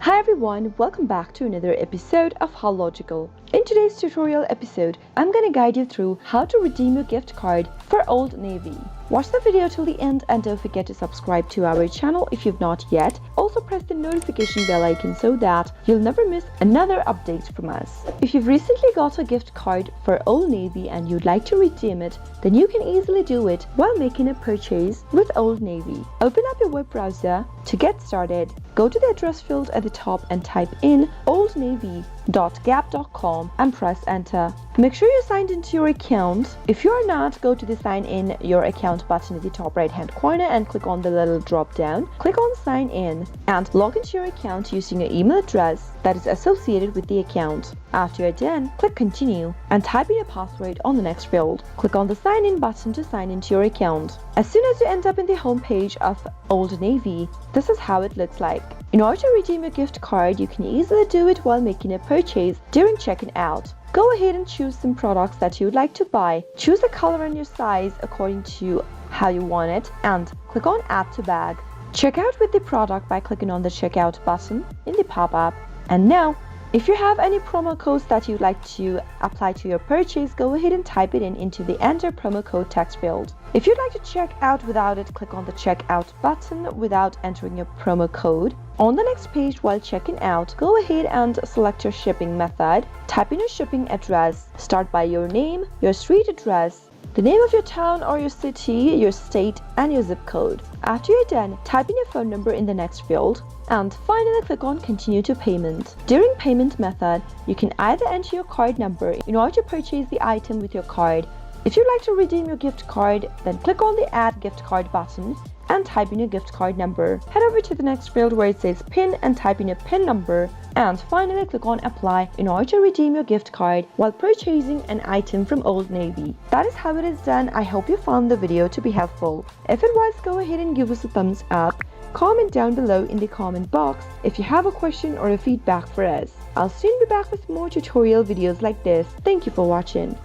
Hi everyone, welcome back to another episode of How Logical. In today's tutorial episode, I'm gonna guide you through how to redeem your gift card for Old Navy. Watch the video till the end and don't forget to subscribe to our channel if you've not yet. Also press the notification bell icon so that you'll never miss another update from us. If you've recently got a gift card for Old Navy and you'd like to redeem it, then you can easily do it while making a purchase with Old Navy. Open up your web browser. To get started, go to the address field at the top and type in oldnavy.gap.com and press enter. Make sure you're signed into your account. If you are not, go to the sign in your account button at the top right hand corner and click on the little drop down. Click on sign in and log into your account using your email address that is associated with the account. After you're done, click continue and type in your password on the next field. Click on the sign in button to sign into your account. As soon as you end up in the home page of Old Navy, this is how it looks like. In order to redeem your gift card, you can easily do it while making a purchase during checking out. Go ahead and choose some products that you would like to buy. Choose a color and your size according to how you want it and click on add to bag. Check out with the product by clicking on the checkout button in the pop-up. And now, if you have any promo codes that you'd like to apply to your purchase, go ahead and type it into the enter promo code text field. If you'd like to check out without it, click on the checkout button without entering your promo code. On the next page while checking out, go ahead and select your shipping method. Type in your shipping address. Start by your name, your street address, the name of your town or your city, your state, and your zip code. After you're done, type in your phone number in the next field. And finally click on continue to payment. During payment method, you can either enter your card number in order to purchase the item with your card. If you'd like to redeem your gift card, then click on the add gift card button and type in your gift card number. Head over to the next field where it says PIN and type in your PIN number. And finally click on apply in order to redeem your gift card while purchasing an item from Old Navy. That is how it is done. I hope you found the video to be helpful. If it was, go ahead and give us a thumbs up. Comment down below in the comment box if you have a question or a feedback for us. I'll soon be back with more tutorial videos like this. Thank you for watching.